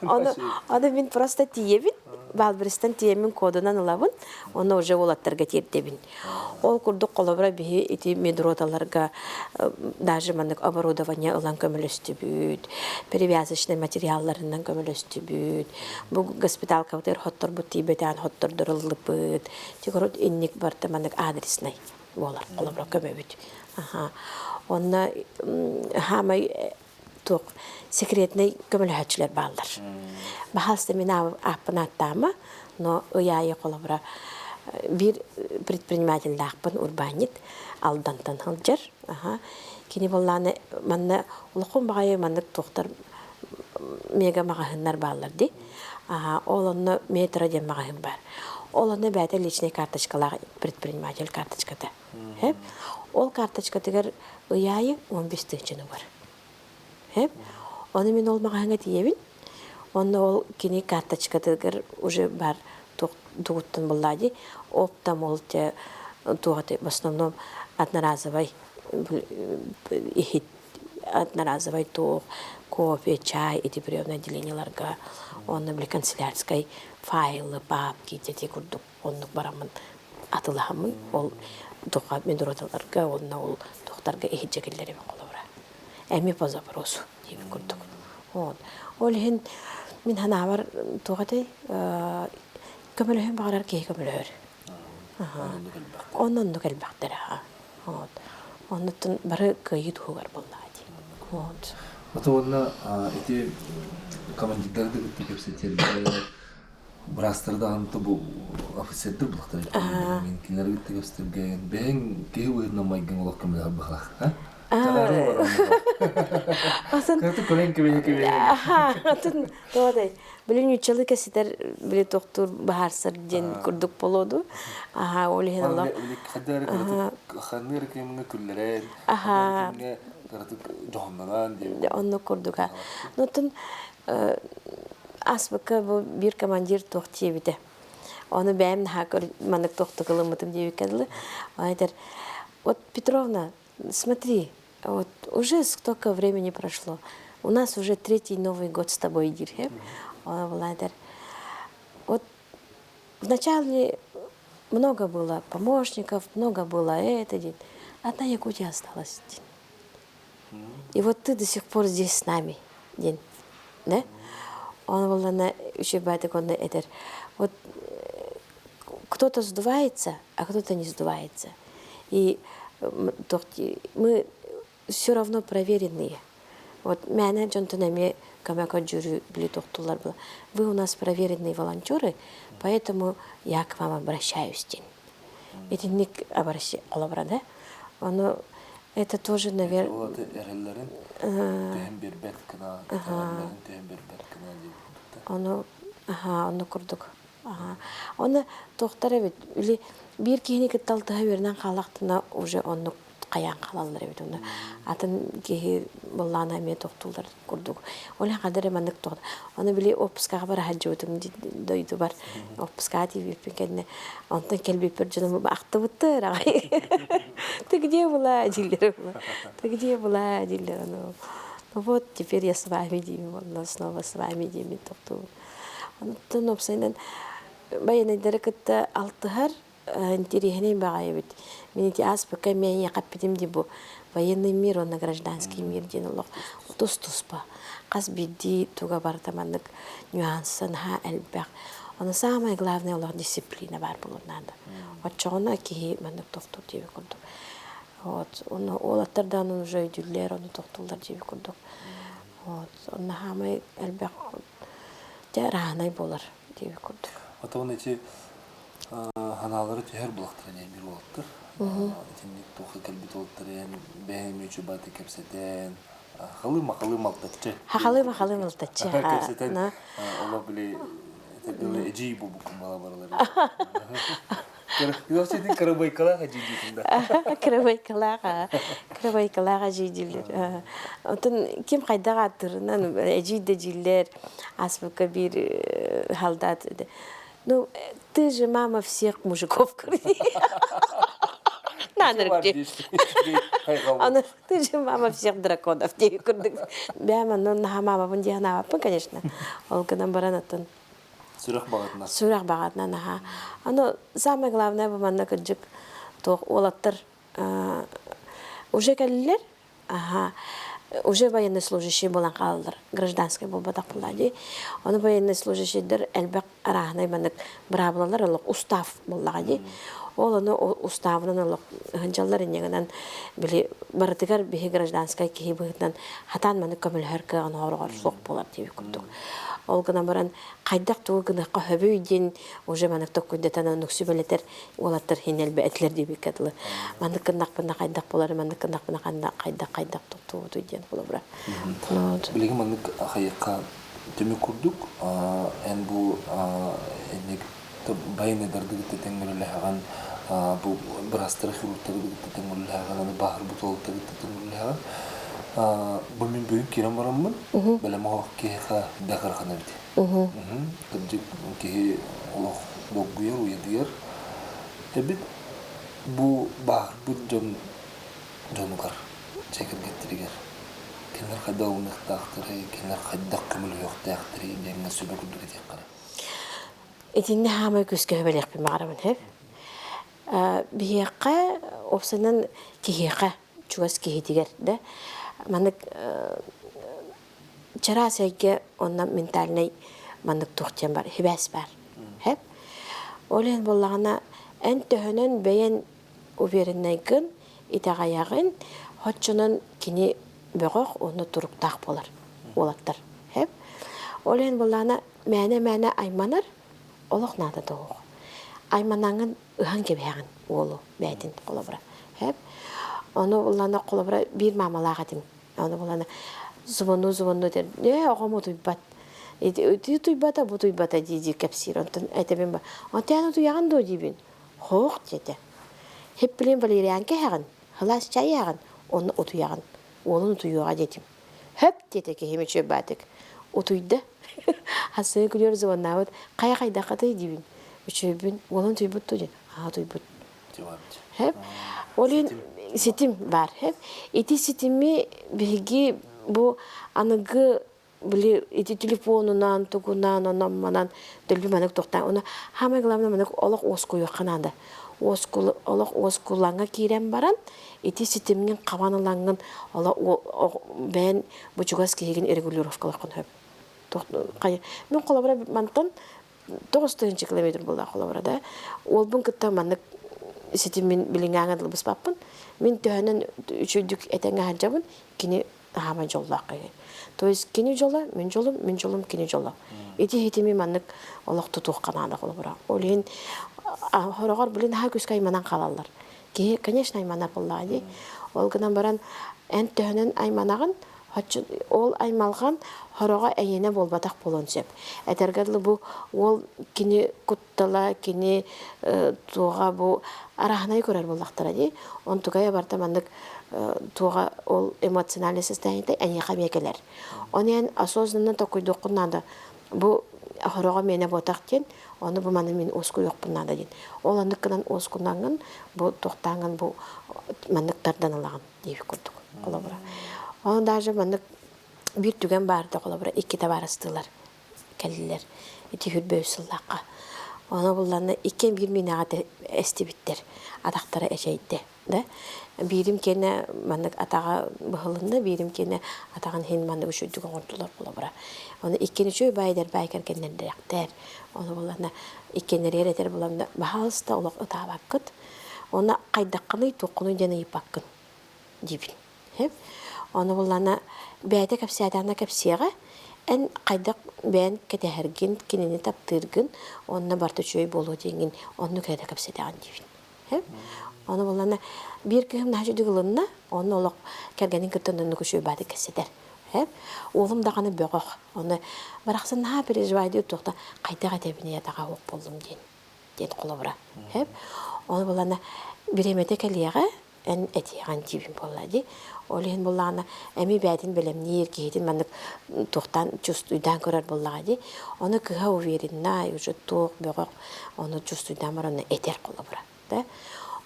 S9: Оны мен просто тиебін, Валберстан тиемін кодынан алабын, оны уже олаттарға тиердебін. Ол күрдік қолабыра бейі еті медроталарға даже мандық оборудование ұлан көмілісті бүд, перевязочный материалларынан көмілісті бүд, бұл госпитал каутер хоттор бұд тибетен хоттор дұрылы бұд, тегірот еннік барды мандық адресный болар, қолабыра көмі бүд. Онна хамай тоқ секретный көмілхәтшілер балдар. Бахалсты мен аппын аттама, но ұяйы қолабыра bir предприниматель дақпын урбанит алдантан хылжар. Кені болланы манна ұлықын бағайы мандық тоқтар мега мағахынлар балдар де. Ол онны метро ден мағахын бар. Ол онны бәті личный карточкалар предприниматель карточкада. Ол карточкадығыр ұяйы 15 түйчіні бар. Оны мен ол мағахынға тиебін. Оны ол кені карточкадығыр уже бар дугуттан буллади. Оптом ол те тугаты в основном одноразовый ихит, одноразовый туг, кофе, чай, эти приемные отделенияларга. Он были канцелярской файлы, папки, дети курдук, он барамын атылахамын, ол туга медроталарга, он на ол тухтарга ихит жекеллери мен колобра. Эми по запросу дип курдук. Ол хин мен ханавар тугаты көмөлөһүн багарар кей көмөлөр. Онон да келбактар. Оннотун бары кыйыт хугар боллади.
S14: Ото онна эти командирлерди кепсетер Брастырда анты бу офицердер булактар. Мен кинер бит тегестерген. Бен кеуйна майгын улак кемле бахлах. Каты колен кебе.
S9: Атын тодай. Билин үчеле кеситер били доктор бахарсыр ден курдук болоду. Олихен Allah.
S14: Хаддар ханнер кемне күлләрен. Кемне картык жохнанан ди.
S9: Онны курдук. Нотун асбыка бу бир командир тохти биде. Оны бәйм хакыр манык тохтыгылымытым деп кәдле. Айтер: "Вот Петровна, смотри, вот уже столько времени прошло. У нас уже 3-й Новый год с тобой, Дирхем". Она была айтер: "Вот вначале много было помощников, много было это, одна Якутия осталась. И вот ты до сих пор здесь с нами, день, да?" Он был на еще байтик он этер. Вот кто-то сдувается, а кто-то не сдувается. И мы все равно проверенные. Вот меня джонтонами камяка джури били тохтулар было. Вы у нас проверенные волонтеры, поэтому я к вам обращаюсь. Это не обращаюсь, да? Оно это тоже, наверное. Оно курдук. Оны тохтары бит. Или бир кихини кытталтыга бернен калактына уже онну каян калалар бит. Оны атын кихи буллана ме тохтулар курдук. Оля кадары мандык тохт. Оны били опускага бар хаджотум дойду бар. Опуска тип пекенне. Онтан келби бир жөнүм акты буттыр. Ты где была, дилер? Ты где была, дилер? Ну вот теперь я с вами, Дима, снова с вами, Дима, тохту. Онтан опсайнан баяны дәрекетте алтыгар интересней багай бит. Мен эти аспекты мен якаппидим дибу. Военный мир, он гражданский мир динолог. Тус-туспа. Каз бидди туга бартаманнык нюансын ха элбек. Он самое главное улар дисциплина бар булur надо. Вот чона ки мен тофтур дип курдук. Вот он олаттардан уже дүллер оны тофтулар дип курдук. Вот он хамай элбек жаранай болар дип курдук.
S14: Атон эти ханалары тәһәр булактыр яны бир булактыр. Тинник тохы калбит булактыр яны бәһәм үчү баты кепсетен. Халыма малтачы.
S9: Халыма малтачы.
S14: Кепсетен. Алла биле это эҗибу букмала барлар. Юсидин карабайкалага җидидинде. Карабайкалага җидилер. Отын ким кайдага тырынан эҗиде җиллер асбыка бир халдат. Ну, ты же мама всех мужиков курди. Надо ли? Ты же мама всех драконов. Бяма, ну, мама бундиана, конечно. Олга Намбаранатон. Сурах багатна, наха. Оно самое главное, буманна каджик, то олаттар уже калилер, уже военнослужащие болан калдыр, гражданский бол батак булади. Оны военнослужащийлер элбек арахнай банык браблалар олық устав боллагади. Ол оны уставынан олық ханжаллар инегенен били барытыгар бихи гражданский кихи быгытнан хатан манык көмөлөр кыган оргор соқ болар деп күрдүк. Ол гына баран кайдак тугына кахөбүйден уже манык токкүндетен нүксүбелетер олаттар хинелбе этлер деп кетле. Манык кындак бына кайдак болар, манык кындак бына кайдак токтуу ден болобра. Билеги манык хайыкка теме курдук, эн бу энек байны дардыгы теңгелеган бу брастыр хуртыгы теңгелеган бахыр бутолтыгы теңгелеган бу мен бүгүн кирем бараммын белем кеха дакар ханабити кыджык ке олох богуер уйдер тебит бу бахыр бу жонугар чекер геттиригер кенер кадауны тактыры кенер кадак көмөл жок тактыры деңе сөбө күдүгө теккара
S9: إتيني هامي كوسكه بليق بمعرفن هف بيقى أبصنن تهيقة جواز كه تيجر ده منك جراس هيك أنا من تالني منك تختم بار هباس بار هب ولين بالله أنت هنن بين وبيرنيكن إتغيرن هتشنن كني بروح ونطرق تقبلر ولتر هب ولين بالله معنا أيمانر олох нада тоох. Айманаңын ыхан кебеган олу бәйтин колобра. Хеп. Оны уллана колобра бир мамалага дим. Оны булана звону дер. Огому туйбат. Эти туйбата бу туйбата диди капсир. Онтон айтабен ба. Онтан туяган до дибин. Хох дете. Хеп билен Валериан кеган. Халас чаяган. Оны утуяган. Олун туюга детим. Хеп дете ке хемече батык. Утуйда. Хасы күлөр звоннавыт. Кайда катай дибин. Үчөбүн олун туйбут туди. Туйбут. Хеп. Олин ситим бар. Хеп. Эти ситими биги бу аныгы били эти телефонунан тугунан анамманан дөлү манык токтан. Оны хамы главный манык олок оскую канада. Олок оскуланга кирен баран. Эти ситимнин кабаныланган олок бен бучугас кеген регулировкалар хеп. Мен колобра мантон 9 километр болда колобра да. Ол бун кытта манык ситимин билингаңа дыл быспаппын. Мен төһөнөн үчүдүк этеңе ханжабын. Кини хама жоллак. То есть кини жолла, мен жолум кини жолла. Эти хитими маннык олок тутук канада колобра. Олин хорогор билин ха күскай манан калалар. Ки, конечно, аймана боллагы. Ол гынан баран эн төһөнөн айманагын ол аймалган хорога эйене болбатак болонсеп. Этергедле бу ол кини куттала, кини туга бу арахнай көрөр боллактар ди. Он тугая барта мандык туга ол эмоциональный состояние эни хамекелер. Онен осознанно такой докунада. Бу хорога мене ботактен, оны бу маны мен оску жокпун нада дин. Ол андыкынан оскунанган, бу токтанган бу мандыктардан алаган деп көрдүк. Колобра. Оны даже мандык бир түген барды колобра, 2 табарыстылар. Келдилер. Эти хүрбөйсүллакка. Оны булларны 2 минага эстибиттер. Адактары эжейди, да? Бирим кене мандык атага быхылында, бирим кене атаган хен мандык үшүдүк оңортулар колобра. Оны 2-нче байдар байкар кендердер. Оны булларны 2-нче эретер булганда баалста улак атабаккыт. Оны кайдаккыны токуну жана ипаккын. Дибин. Хеп. Оны булларны бәйте капсиядана капсияга эн кайдак бән кетерген, кинени таптыргын, онна барты чөй болу деген, онну кайда капсиядаган дибин. Хеп. Оны булларны бир кем нажыдыгылынна, оны олак кергенин кыттынын көчөй бады кесетер. Хеп. Олум даганы бөгөк. Оны бараксын ха переживайды токта кайда катебине ятага ок болдум ден. Ден колобра. Хеп. Оны булларны биремете келияга эн этиган дибин боллади. Олен булланы эми бәдин белем нир киһитин мандык токтан чувствуйдан көрөр буллагы. Оны кыга уверенна, уже ток бөгөк, оны чувствуйдан бараны этер колобра, да?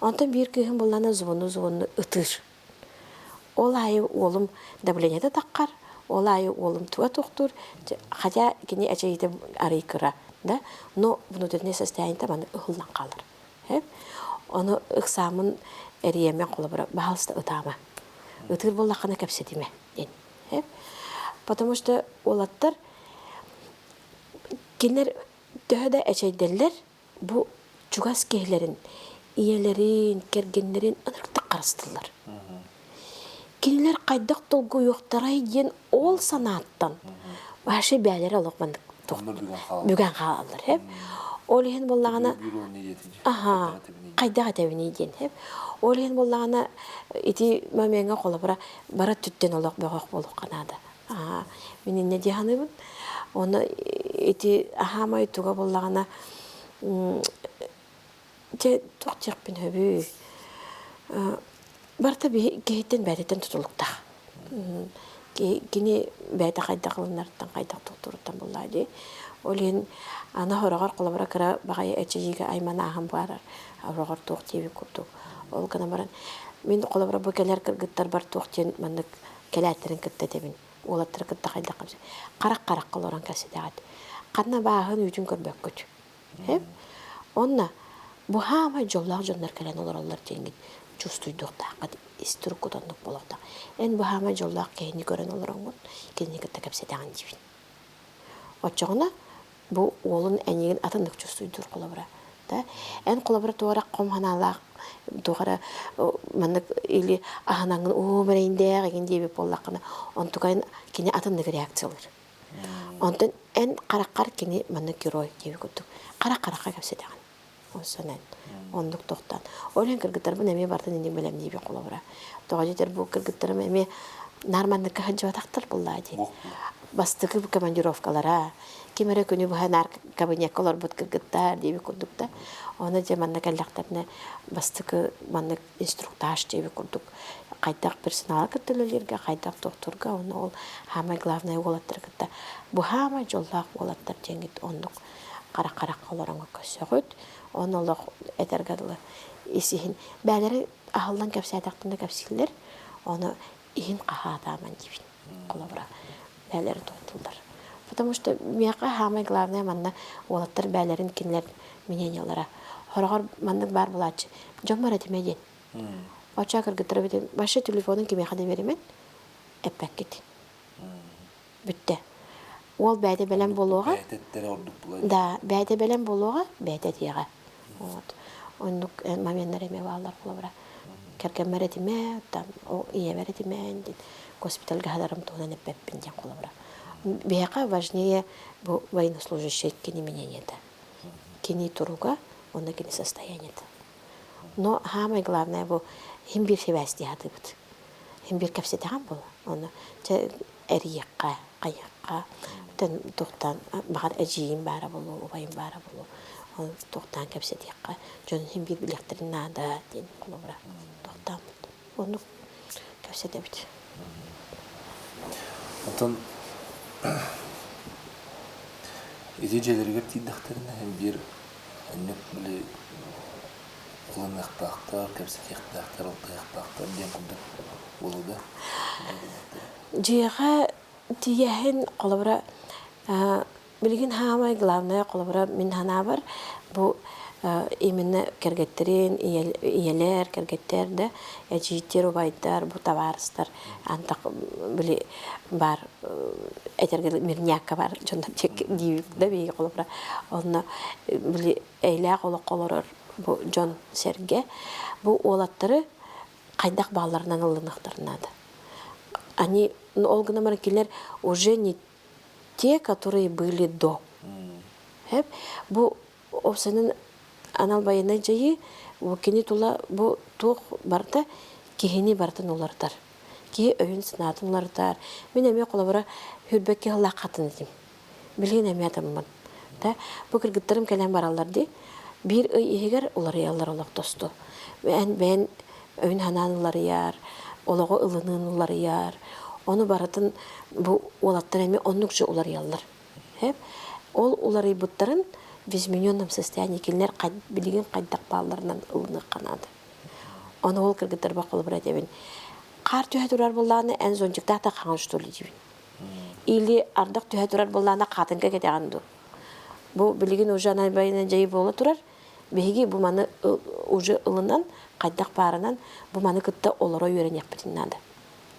S9: Онтон бир кыгын булланы звону ытыр. Ол айы олым давлениеде таккар, ол айы олым туа токтур, хотя кини ачайты арыйкыра, да? Но внутреннее состояние маны ыхылдан калыр. Хеп? Оны ыксамын эриеме колобра, баалста ытама. Утыр боллакына кепсетиме ден. Потому что олаттар кинер төһөдө эчейделер бу чугас кейлерин, иелерин, кергенлерин аныртык карыстылар. Кинилер кайдак толгу yoktарай ден ол санаттан. Башы бәлер алыкман бүген калалар, хеп. Олен боллагына кайда атабыны ден, хеп. Олен боллагына ити маменга колобра бара түттен олак бөгөк болуп канада. Менин не дияны оны ити ахамай туга боллагына те токчакпын хөбү. Барта гейтен бәреттен тутулукта. Кини бәйта кайда кылыннардан кайда токтуруттан боллайды. Олен ана хорогор колобра кара багай эчиге аймана ахам бар. Хорогор ток теби курдук. Ол гана баран мен колобра бөкелер кыргыттар бар токтен мандык келәтерин кыттетебин. Олаттыр кытта кайда капсы. Карак кылоран касыдагат. Канна багын үчүн көрбөк көч. Хеп. Онна бу хама жоллар жоннар келен оларлар теңгит. Чувствуйдукта, кад истиркутандык болокта. Эн бу хама жоллар кени көрөн олорон, кени кытта капсыдаган дибин. Очогуна бу олун энеген атындык чувствуйдур колобра. Да? Эн колобра туара комханалак туара мандык или аханаңын берейинде деген диби боллакына онтукайын кини атындык реакциялар. Онтон эн қараққар кені маны герой деп көттік. Қара-қараққа кәпседеген. Осынан. Ондық тоқтан. Олен кіргіттарбын әме бартын енден білем дейбе қолы бұра. Тоға жетер бұл кіргіттарым әме нармандыққа хаджы батақтар бұлла де. Бастықы бұл командировкалара. Кемері күні бұға нар кабинет колор бұд кіргіттар дейбе көрдік. Оны де манны кәллақтарына бастықы манны инструктаж дейбе көрдік. Қайдақ персонал кіртілілерге, қайдақ докторға, оны ол хамай главный олаттар кірді. Бұл хамай жоллақ олаттар жеңгет ондық қара-қарақ оларыңға көсіғыд. Оны олық әтергадылы есігін. Бәлері ағылдан кәпсі әдақтында кәпсілер, оны иін қаға адаман дейбін. Қолабыра бәлері тоқтылдар. Потому что мияқа хамай главный манна олаттар бәлерін кенлер менениялара. Хорағар манның бар бұлачы. Жон бар әтімеден. Оча кыргыттыры битен башы телефонын кеме хады беремен эппек кет. Бүтте. Ол бәйте белен болуға. Да, бәйте белен болуға, бәйте тиеға. Вот. Оннук моменттер эме балдар болобра. Керкен меретиме, там о ие меретиме, госпитальга хадарым туган эппеппин ден болобра. Бияка важнее бу военнослужащий кини мененьета. Кини туруга, онда кини состояниета. Но самое главное бу химбир хевести хаты бут. Химбир капсетаган бул. Оны те эрiyakka, каякка, тен токтан багар эжиим бара болу, убайым бара болу. Оны токтан капсетакка, жон химбир билектерин нада ден кулобра. Токтан. Оны капсете бит.
S14: Отон идеялерге тиддахтерне химбир аннек биле Лынақтақтар, кәпсетектақтар, ұлтаяқтақтар ден күндік болуды.
S9: Жиға тиехін қолыбыра білген хамай главная қолыбыра мен хана бар. Бұл именно кергеттерін, иелер, кергеттерді, әжиеттер, убайдар, бұл таварыстар. Антақ білі бар, әтергелі мирняққа бар, жондан тек дейікті бейгі қолыбыра. Оны білі әйлі қолы қолырыр. Бу Джон Серге, бу олаттары қайдақ баларынан ылынықтарынады. Они, олгына маркелер, уже не те, которые были до. Бу опсанын аналбайына жайы, кені тула, бу туқ барда, кехені бартын олардар. Ке өйін сынатын олардар. Мен әме қолабыра хүрбәкке лақатын едім. Білген әме атамын. Бу кіргіттірім кәлем баралар де, bir егер олар ялар олақ досту. Бән өйін ханан олар яр, олығы ылынын олар яр. Оны баратын бұл олаттар әме оннық жы олар ялар. Ол олар бұттарын безмененном состоянии келінер білген қайдақ баларынан ылыны қанады. Оны ол кіргіттір бақылы бір әдебін. Қар түйе тұрар болағына ән зончықтақта қаңыш толы дебін. Или ардық түйе тұрар болағына қатынға кетеғанды. Бұл білген уже анайбайынан жайы болы тұрар. Беги бу маны уже ылынан, қайдақ барынан, бу маны кытта олара үйренек бітіннады.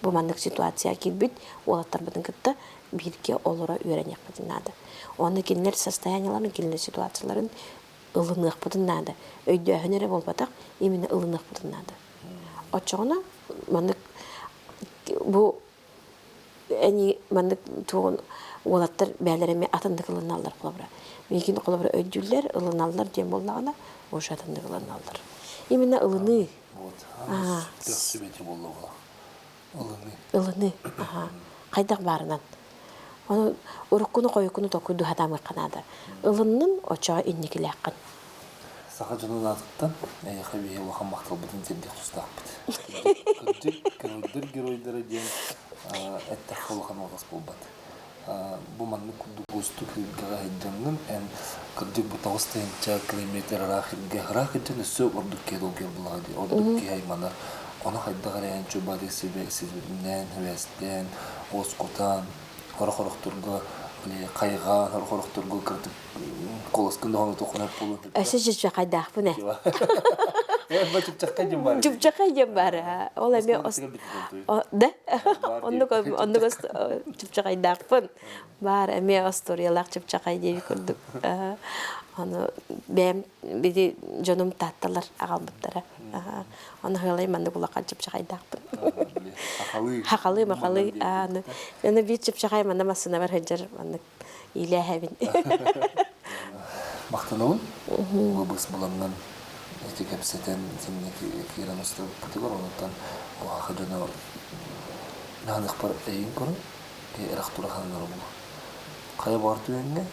S9: Бу маны ситуация келбет, олаттар бітін кытта бірге олара үйренек бітіннады. Оны келінер состоянияларын, келінер ситуацияларын ылынық бітіннады. Өйді өңірі болбатақ, именно ылынық бітіннады. Отчағына, маны бу әне маны туғын олаттар бәлеріме атындық ылыналар қолабыра. Мекин қолабыра өйділер, ылыналар дем болағына, ошы атындық ылыналар. Именно ылыны. Ылыны. Қайдақ барынан. Оны ұрыққыны қойыққыны тоқыды хатамы қанады. Ылынның очаға иннекілі аққан.
S14: Сақа жонын атықтан, әйіқі бейі оған мақтал бұдың земдек тұстақ бұд. Күрдір геройдары ден әттәқ қолыған оғыз болбады. Бұл манны күрді көсті күрдіға әйдіңнің ән күрдік бұл 9 километр рақ әйдін үсі ордық кел олгер бұлады. Ордық кей айманы. Оны қайдағар әйін чөбады себебінен, әвәстен, оскотан, қорық тұрғы қайған, қорық тұрғы кірдік қолыскын доғаны тоқынап болу.
S9: Әсі жүзбе қайдақ бұны?
S14: Чупчакка дем бар.
S9: Чупчакай дем бар. Ол эме да. Онны чупчакай дакпын. Бар эме историялар чупчакай деп көрдүк. Аны бем биди жонум татталар агалбыттара. Аны хылай манда кулакка чупчакай дакпын. Хакалы. Аны бит чупчакай манда масына бар хаҗар аны иле хәбин.
S14: Мактануын обыс буланган эти кепсетен синеки киранысты путигор онтан о хажана нанық бар эйин көрүн эрахтура хандар бул. Кая барту энне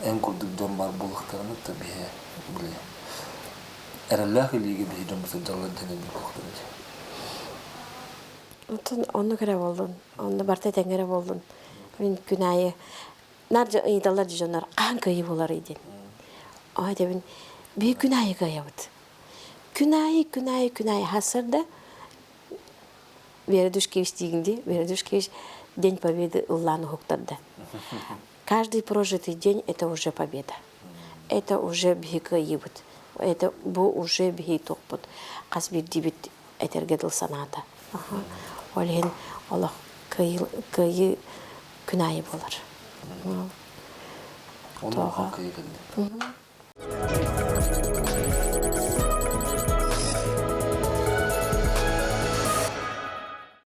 S14: эн курдук жон бар булактарны табие биле. Эраллах илиге би жон баса жалладан бактыр.
S9: Отон онны кере болдун. Онны барта теңере болдун. Мен күнайы наржа ыйдалар жонар канкайы болар идин. Ай дебин bir günahı gayabıt. Günahı hasırda Вередушкевич дегенде, Вередушкевич День Победы Улланы хуктарды. Каждый прожитый день это уже победа. Это уже бихика ебыт. Это бу уже бихи токпут. Касбир дибит этергедил саната. Олен Аллах кайы күнайы болар.
S14: Onu kayı